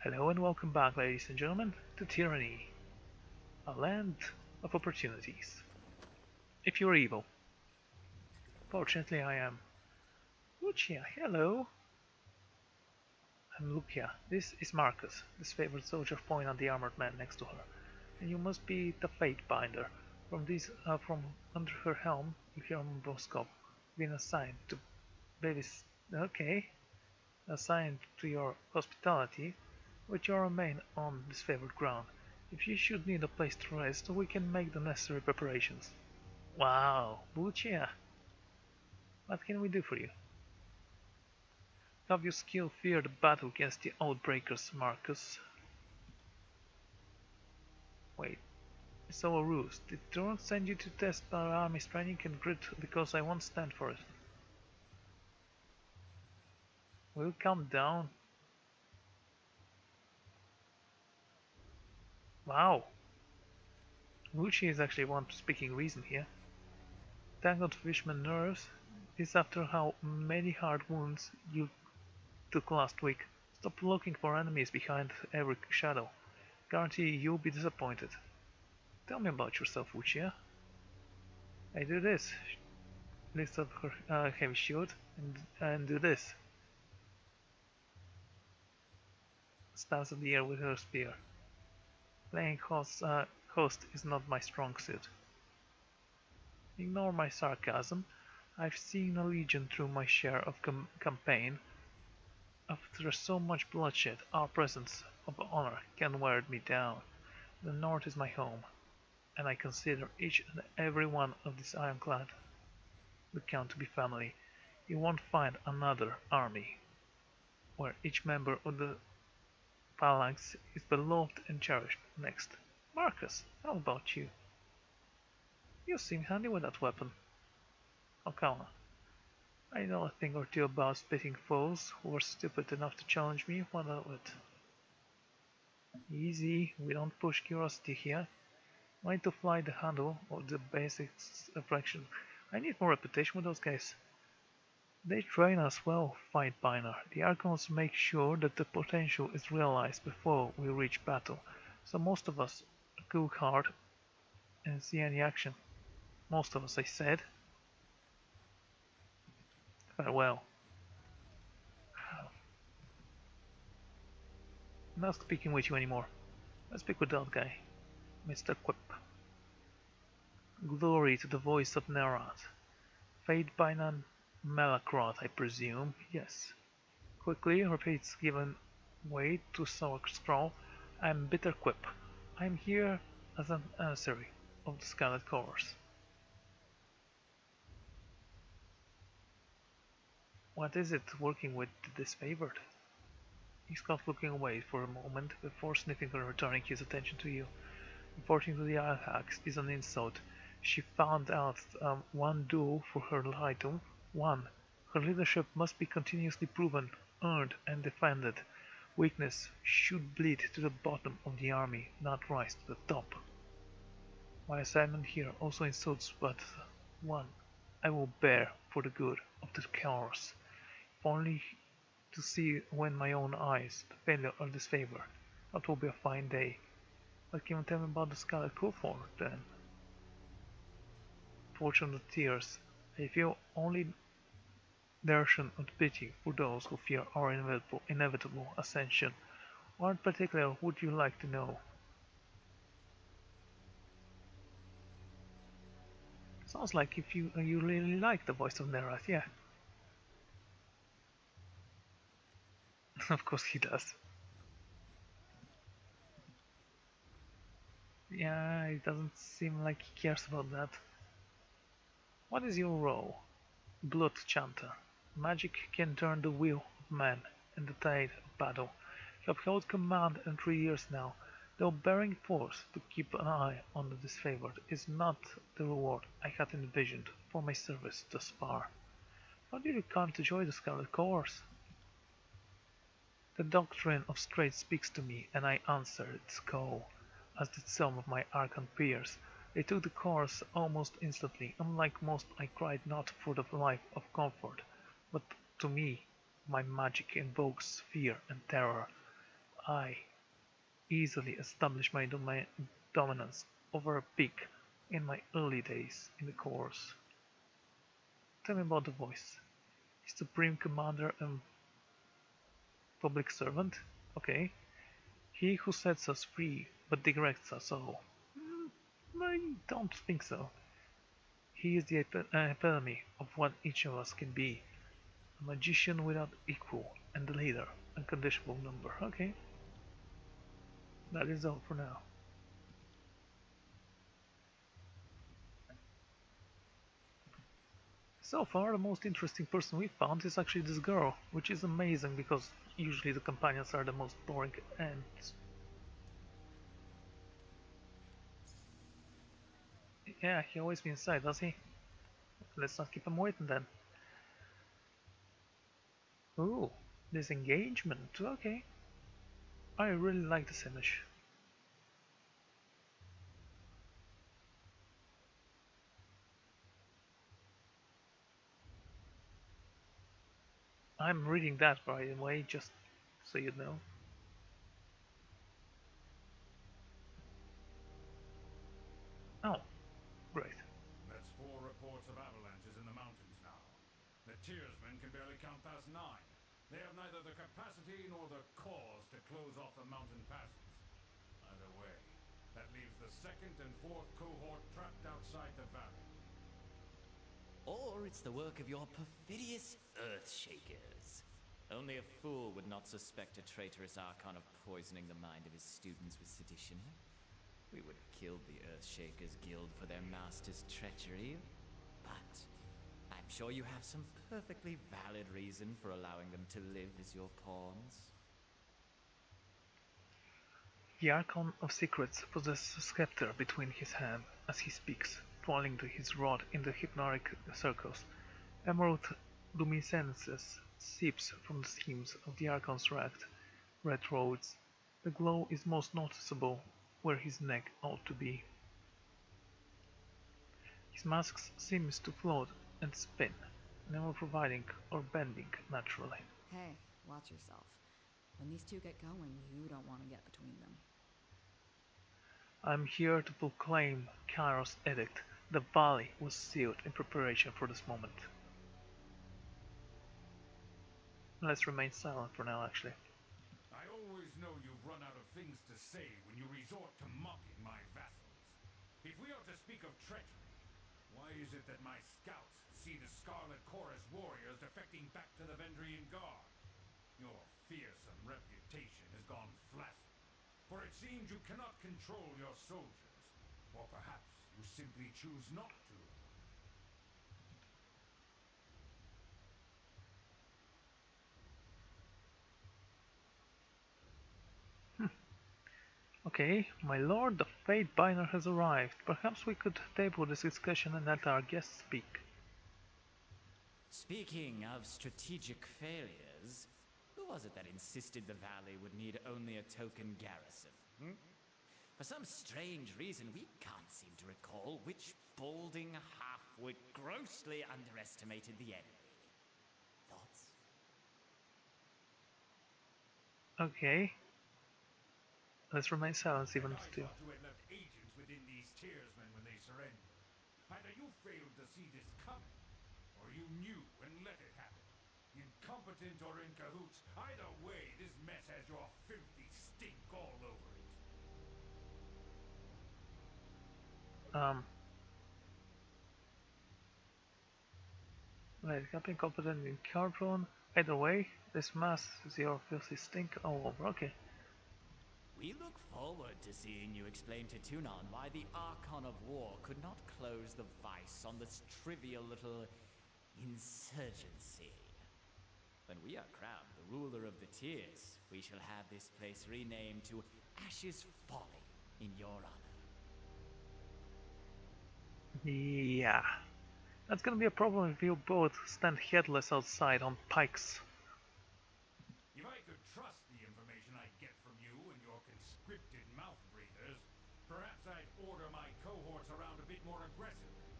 Hello and welcome back, ladies and gentlemen, to Tyranny, a land of opportunities. If you're evil, fortunately I am. Lucia, hello. I'm Lucia. This is Marcus, this favorite soldier pointing at the armored man next to her. And you must be the Fate Binder. From under her helm, you hear Bosco being assigned to babies. Okay, assigned to your hospitality, but you remain on this favored ground. If you should need a place to rest, we can make the necessary preparations. Wow, Lucia, what can we do for you? Have your skill fear the battle against the Outbreakers, Marcus? Wait, it's all a ruse. Did Turon send you to test our army's training and grit because I won't stand for it? Will you calm down? Wow, Lucia is actually one speaking reason here. Tangled fishman nerves is after how many hard wounds you took last week. Stop looking for enemies behind every shadow. Guarantee you'll be disappointed. Tell me about yourself, Lucia. I do this. Lifts up her heavy shield and do this. Stabs at the air with her spear. Playing host is not my strong suit. Ignore my sarcasm. I've seen a legion through my share of campaign. After so much bloodshed, our presence of honor can wear me down. The north is my home, and I consider each and every one of this ironclad would count to be family. You won't find another army where each member of the phalanx is beloved and cherished. Next, Marcus, how about you? You seem handy with that weapon. Oh, come on. I know a thing or two about spitting foes who are stupid enough to challenge me. What of it? Easy, we don't push curiosity here. Need to fly the handle of the basics fraction. I need more reputation with those guys. They train us well, Fight Binder. The Archons make sure that the potential is realized before we reach battle, so most of us cool hard and see any action. Most of us, I said. Farewell. I'm not speaking with you anymore. Let's speak with that guy, Mr. Quip. Glory to the voice of Nerat. Fate Binder Malacroth, I presume. Yes. Quickly repeats given way to sour scroll. I'm Bitter Quip. I'm here as an emissary of the Scarlet Course. What is it working with this favored? He stopped looking away for a moment before sniffing and returning his attention to you. Reporting to the Alhax is an insult. She found out one duel for her title. 1. Her leadership must be continuously proven, earned, and defended. Weakness should bleed to the bottom of the army, not rise to the top. My assignment here also insults but 1. I will bear for the good of the chaos, if only to see with my own eyes the failure or disfavor. That will be a fine day. What can you tell me about the Scarlet Cohort then? Fortunate tears. I feel only derision and pity for those who fear our inevitable ascension. What in particular would you like to know? Sounds like if you really like the voice of Nerath, yeah. Of course he does. Yeah, it doesn't seem like he cares about that. What is your role? Blood Chanter. Magic can turn the wheel of man and the tide of battle. You have held command in 3 years now, though bearing force to keep an eye on the disfavored is not the reward I had envisioned for my service thus far. How did you come to join the Scarlet Course? The doctrine of straight speaks to me, and I answered its call, as did some of my Archon peers. They took the course almost instantly. Unlike most, I cried not for the life of comfort, but to me my magic invokes fear and terror. I easily established my dominance over a pig in my early days in the course. Tell me about the voice. Supreme Commander and Public Servant? Okay. He who sets us free but directs us all. I don't think so. He is the epitome of what each of us can be. A magician without equal, and the leader, unconditional number. Okay, that is all for now. So far, the most interesting person we found is actually this girl, which is amazing because usually the companions are the most boring and... Yeah, he always be inside, does he? Let's not keep him waiting then. Ooh, disengagement, okay. I really like this image. I'm reading that by the way, just so you know. Oh, great. That's 4 reports of avalanches in the mountains now. The Tiersmen can barely count past 9. They have neither the capacity nor the cause to close off the mountain passes. Either way, that leaves the 2nd and 4th cohort trapped outside the valley. Or it's the work of your perfidious Earthshakers. Only a fool would not suspect a traitorous Archon of poisoning the mind of his students with sedition. We would have killed the Earthshakers Guild for their master's treachery, but I'm sure you have some perfectly valid reason for allowing them to live as your pawns. The Archon of Secrets possesses a scepter between his hands as he speaks, twirling his rod in the hypnotic circles. Emerald luminescence seeps from the seams of the Archon's ragged, red robes. The glow is most noticeable where his neck ought to be. His mask seems to float and spin, never providing or bending naturally. Hey, watch yourself. When these two get going, you don't want to get between them. I'm here to proclaim Kairos' edict. The valley was sealed in preparation for this moment. Let's remain silent for now, actually. I always know you've run out of things to say when you resort to mocking my vassals. If we are to speak of treachery, why is it that my scouts see the Scarlet Chorus warriors defecting back to the Vendrian Guard? Your fearsome reputation has gone flaccid, for it seems you cannot control your soldiers, or perhaps you simply choose not to. Okay, my lord, the Fate Binder has arrived. Perhaps we could table this discussion and let our guest speak. Speaking of strategic failures, who was it that insisted the valley would need only a token garrison? For some strange reason, we can't seem to recall which balding halfwit grossly underestimated the enemy. Thoughts? Okay. Let's remain silent even I still. thought you had left agents within these Tiersmen when they surrendered. Either you failed to see this coming, or you knew and let it happen. Incompetent or in cahoots, either way, this mess has your filthy stink all over it. Wait, captain competent in carbon. Either way, this mess is your filthy stink all over. Okay. We look forward to seeing you explain to Tunon why the Archon of War could not close the vice on this trivial little insurgency. When we are crowned the ruler of the Tiers, we shall have this place renamed to Ash's Folly in your honor. Yeah. That's gonna be a problem if you both stand headless outside on pikes. If I could trust the information I get from you and your conscripted mouth breathers, perhaps I'd order my cohorts around a bit more aggressively.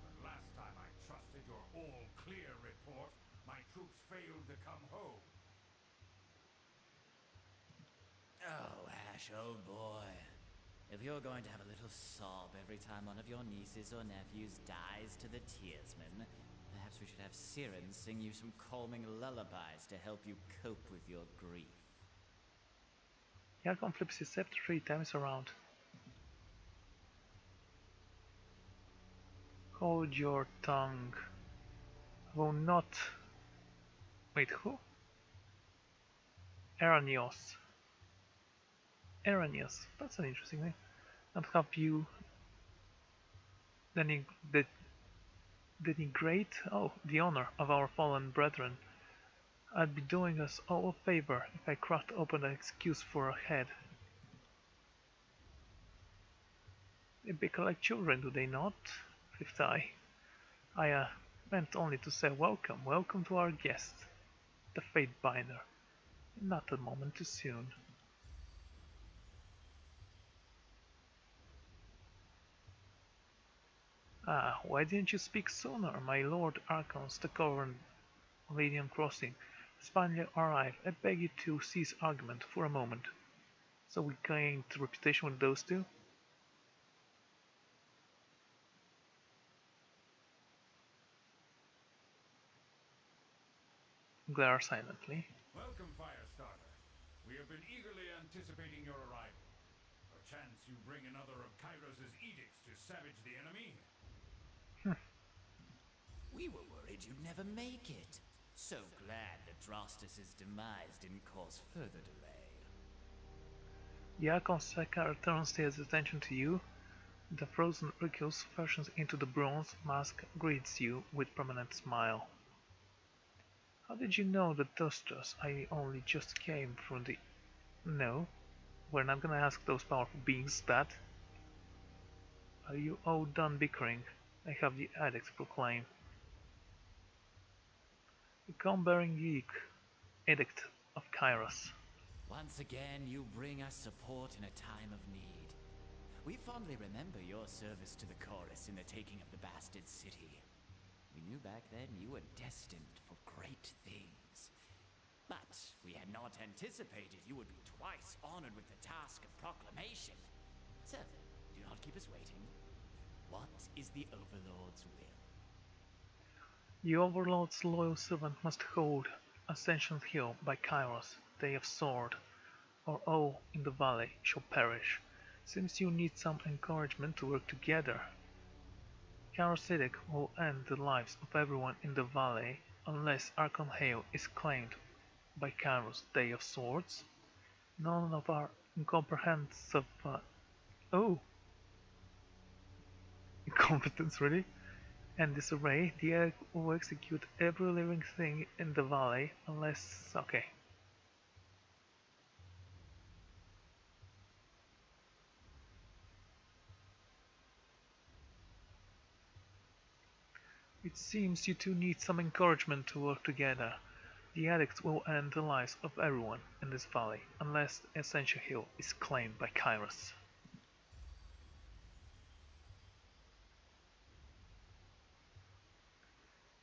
But last time I trusted your all-clear report, my troops failed to come home. Ash, old boy. If you're going to have a little sob every time one of your nieces or nephews dies to the tearsman, perhaps we should have Siren sing you some calming lullabies to help you cope with your grief. Yarkon flips his scepter 3 times around. Hold your tongue. I will not... Wait, who? Eranios. Eranios. That's an interesting name. Not have you denigrate the honor of our fallen brethren. I'd be doing us all a favor if I cracked open an excuse for a head. They bicker like children, do they not? Fifth Eye. I meant only to say welcome, welcome to our guest, the Fate Binder. Not a moment too soon. Ah, why didn't you speak sooner? My Lord Archons, the Covern Lydian Crossing has finally arrived. I beg you to cease argument for a moment. So we gained reputation with those two? Glare silently. Welcome, Firestarter. We have been eagerly anticipating your arrival. Perchance you bring another of Kairos' edicts to savage the enemy? We were worried you'd never make it. So glad that Drostus' demise didn't cause further delay. The Archon Sekar turns his attention to you. The frozen Urcus fashions into the bronze mask greets you with permanent smile. How did you know that Dostos? I only just came from the... No, we're not gonna ask those powerful beings that. Are you all done bickering? I have the edict proclaim. The gun-bearing edict of Kairos. Once again, you bring us support in a time of need. We fondly remember your service to the chorus in the taking of the bastard city. We knew back then you were destined for great things. But we had not anticipated you would be twice honored with the task of proclamation. So, do not keep us waiting. What is the Overlord's will? The Overlord's loyal servant must hold Ascension Hill by Kairos, Day of Sword, or all in the valley shall perish. Seems you need some encouragement to work together. Kairos edict will end the lives of everyone in the valley unless Archon Hill is claimed by Kairos, Day of Swords. None of our incomprehensive incompetence really. And disarray, the egg will execute every living thing in the valley unless... okay. It seems you two need some encouragement to work together. The edict will end the lives of everyone in this valley unless Ascension Hill is claimed by Kairos.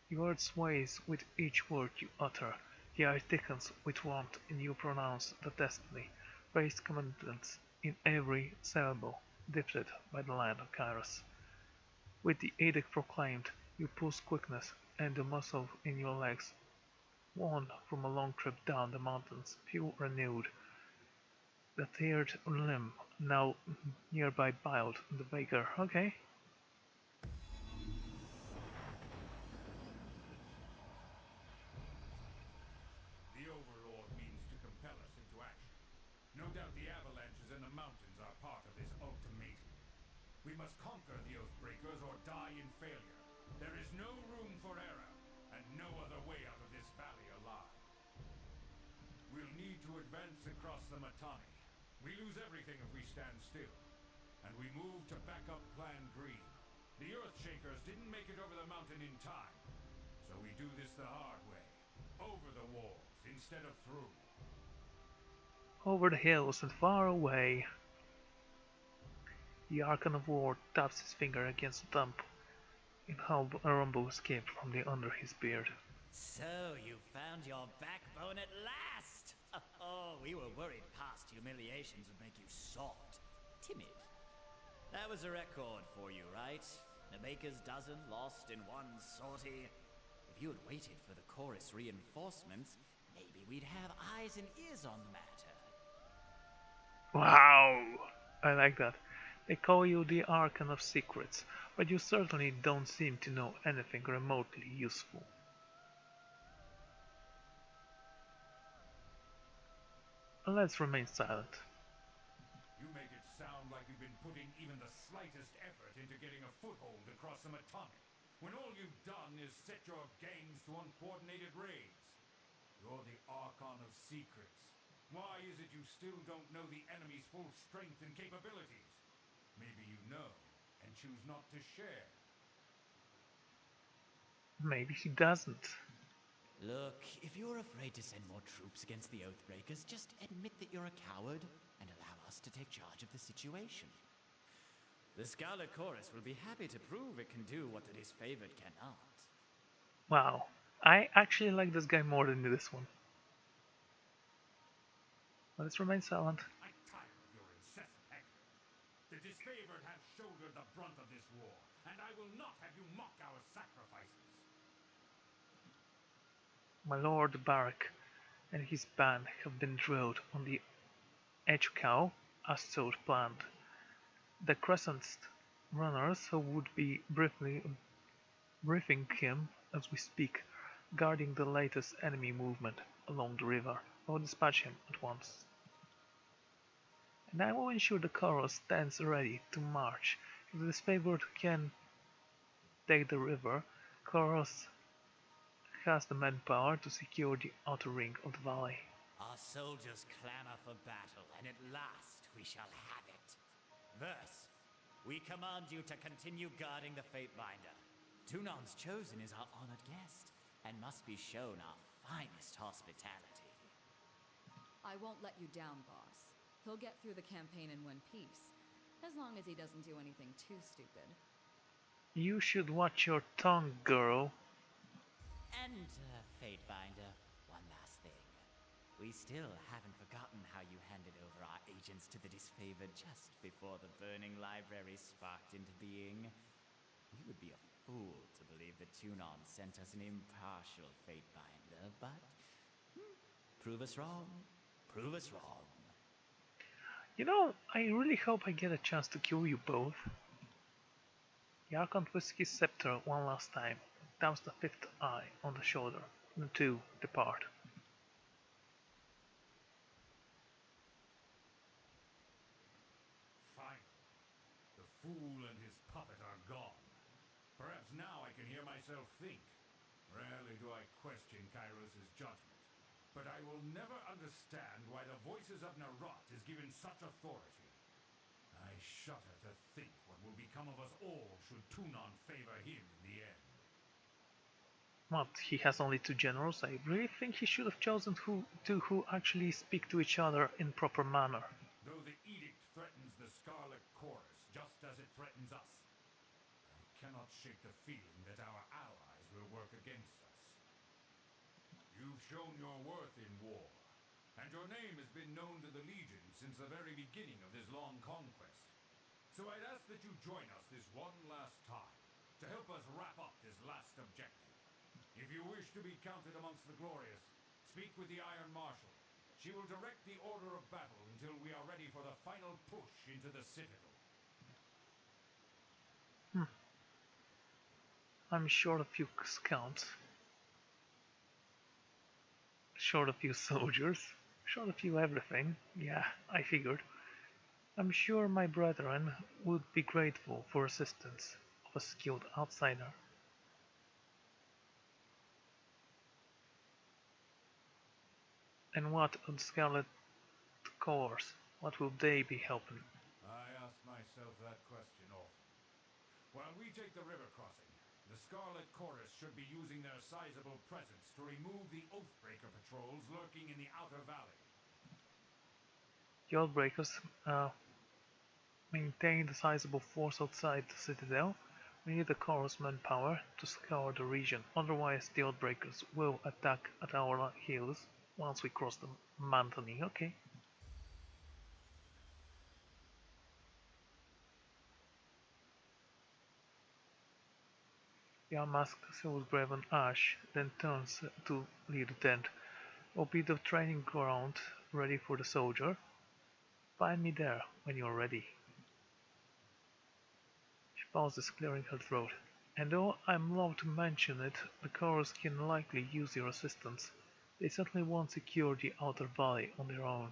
Your earth sways with each word you utter. The air thickens with warmth and you pronounce the destiny, raised commandments in every syllable, dictated by the land of Kairos. With the edict proclaimed, you pulse quickness and the muscle in your legs, worn from a long trip down the mountains, feel renewed. The teared limb, now nearby biled the vigor. Okay. The Overlord means to compel us into action. No doubt the avalanches in the mountains are part of this ultimatum. We must conquer the Oathbreakers or die in failure. There is no room for error, and no other way out of this valley alive. We'll need to advance across the Matani. We lose everything if we stand still. And we move to back up Plan Green. The Earthshakers didn't make it over the mountain in time. So we do this the hard way. Over the walls instead of through. Over the hills and far away. The Archon of War taps his finger against the thumb in how a rumble escaped from under his beard. So you found your backbone at last! Oh, we were worried past humiliations would make you soft, timid. That was a record for you, right? A baker's dozen lost in one sortie. If you had waited for the chorus reinforcements, maybe we'd have eyes and ears on the matter. Wow! I like that. They call you the Archon of Secrets, but you certainly don't seem to know anything remotely useful. Let's remain silent. You make it sound like we've been putting even the slightest effort into getting a foothold across the Matonic, when all you've done is set your gangs to uncoordinated raids. You're the Archon of Secrets. Why is it you still don't know the enemy's full strength and capabilities? Maybe you know, and choose not to share. Maybe he doesn't. Look, if you're afraid to send more troops against the Oathbreakers, just admit that you're a coward and allow us to take charge of the situation. The Scarlet Chorus will be happy to prove it can do what the disfavored cannot. Wow. I actually like this guy more than this one. Let's remain silent. I'm tired of your incessant heckling. The disfavored have shouldered the brunt of this war, and I will not have you mock our sacrifices. My Lord Barak and his band have been drilled on the Echkau as Sod planned. The Crescent's runners would be briefing him as we speak, guarding the latest enemy movement along the river. I will dispatch him at once. And I will ensure the chorus stands ready to march. If the disfavored can take the river, chorus has the manpower to secure the outer ring of the valley. Our soldiers clamor for battle, and at last we shall have it. Verse, we command you to continue guarding the Fatebinder. Tunon's chosen is our honored guest, and must be shown our finest hospitality. I won't let you down, boss. He'll get through the campaign in one piece, as long as he doesn't do anything too stupid. You should watch your tongue, girl. And, Fatebinder, one last thing. We still haven't forgotten how you handed over our agents to the disfavored just before the burning library sparked into being. We would be a fool to believe that Tunon sent us an impartial Fatebinder, but prove us wrong. Prove us wrong. You know, I really hope I get a chance to kill you both. The Archon twists his scepter one last time, taps the fifth eye on the shoulder, and the two depart. Finally, the fool and his puppet are gone. Perhaps now I can hear myself think. Rarely do I question Kairos' judgment, but I will never understand why the voices of Narot is given such authority. I shudder to think what will become of us all should Tunon favor him in the end. What, he has only two generals? I really think he should have chosen two who actually speak to each other in proper manner. Though the edict threatens the Scarlet Chorus just as it threatens us, I cannot shake the feeling that our allies will work against us. You've shown your worth in war, and your name has been known to the Legion since the very beginning of this long conquest. So I'd ask that you join us this one last time, to help us wrap up this last objective. If you wish to be counted amongst the glorious, speak with the Iron Marshal. She will direct the order of battle until we are ready for the final push into the Citadel. I'm short a few scouts, short a few soldiers, short a few everything. Yeah, I figured. I'm sure my brethren would be grateful for assistance of a skilled outsider. And what of the Scarlet Corps? What will they be helping? I ask myself that question often. While we take the river crossing, the Scarlet Chorus should be using their sizable presence to remove the Oathbreaker patrols lurking in the outer valley. The Outbreakers maintain a sizable force outside the citadel. We need the Corps manpower to scour the region, otherwise the Outbreakers will attack at our heels once we cross them. Anthony, okay. Your mask shows Graven Ash, then turns to lead the tent. A bit of training ground, ready for the soldier. Find me there when you're ready. She pauses, clearing her throat. And though I'm loath to mention it, the chorus can likely use your assistance. They certainly won't secure the outer valley on their own.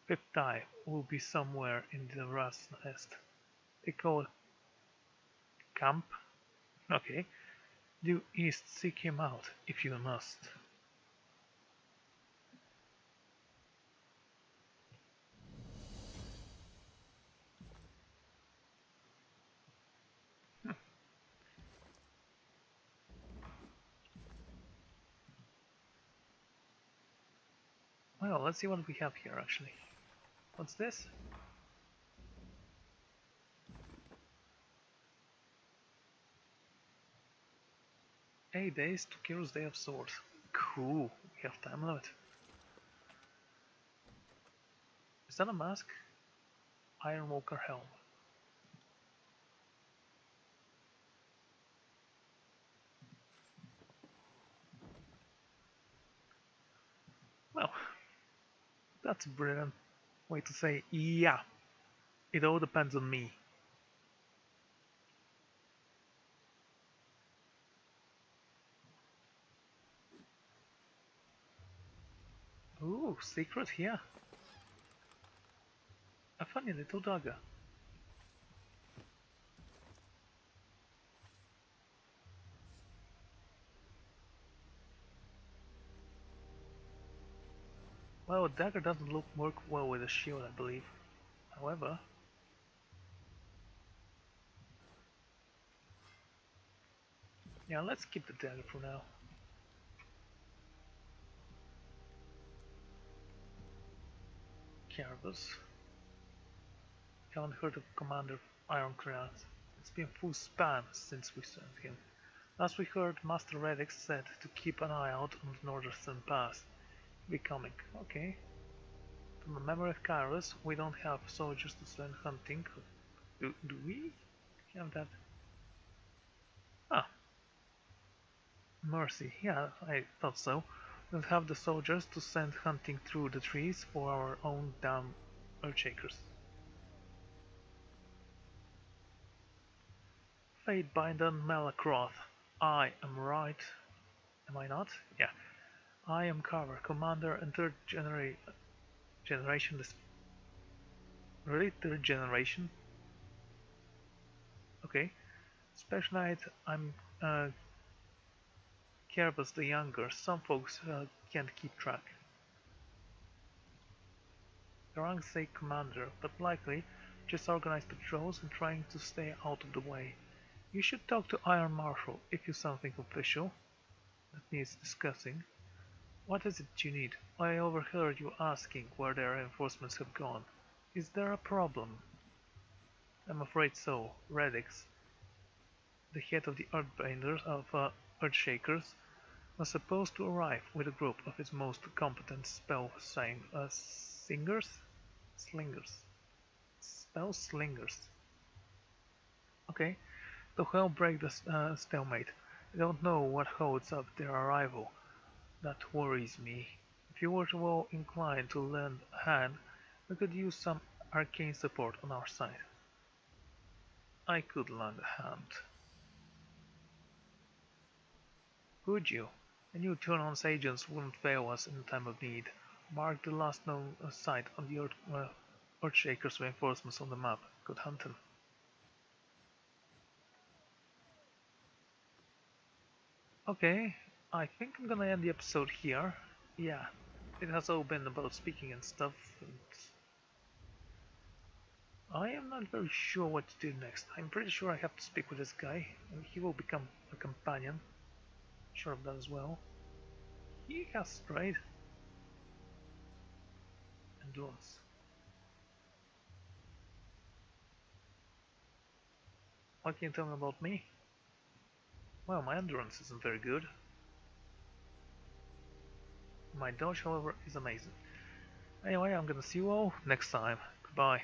Fifth Eye will be somewhere in the rat's nest. They call it camp. Okay. Due east, seek him out, if you must. Well, let's see what we have here, actually. What's this? 8 days to Kiro's Day of Swords. Cool, we have time limit. Is that a mask? Ironwalker helm. Well, that's a brilliant way to say, yeah, it all depends on me. Ooh, secret here. A funny little dagger. Well, a dagger doesn't work well with a shield, I believe. However, yeah, let's keep the dagger for now. Caribus. Haven't heard of Commander Ironclad. It's been full span since we sent him. As we heard, Master Redix said to keep an eye out on the Northern Pass. Be coming. Okay. From the memory of Kairos, we don't have soldiers to send hunting. Do we have that? Ah, mercy. Yeah, I thought so. We'll have the soldiers to send hunting through the trees for our own damn Earthshakers. Fatebinder Malacroth. I am right. Am I not? Yeah. I am Carver, commander and third generation. Really? Third generation? Okay. Special Knight, I'm Carvus the Younger. Some folks can't keep track. The ranks say commander, but likely just organized patrols and trying to stay out of the way. You should talk to Iron Marshal if you something official that needs discussing. What is it you need? I overheard you asking where their reinforcements have gone. Is there a problem? I'm afraid so. Radix, the head of the Earthshakers, was supposed to arrive with a group of his most competent singers? Slingers. Spell slingers. Okay, to help break the stalemate. I don't know what holds up their arrival. That worries me. If you were well inclined to lend a hand, we could use some arcane support on our side. I could lend a hand. Would you? I knew Turnon's agents wouldn't fail us in time of need. Mark the last known site of the Earthshaker's reinforcements on the map. Good hunting. Okay, I think I'm gonna end the episode here. Yeah, it has all been about speaking and stuff, and I am not very sure what to do next. I'm pretty sure I have to speak with this guy, and he will become a companion. Sure of that as well. He has strayed. Endurance. What can you tell me about me? Well, my endurance isn't very good. My dodge, however, is amazing. Anyway, I'm gonna see you all next time. Goodbye.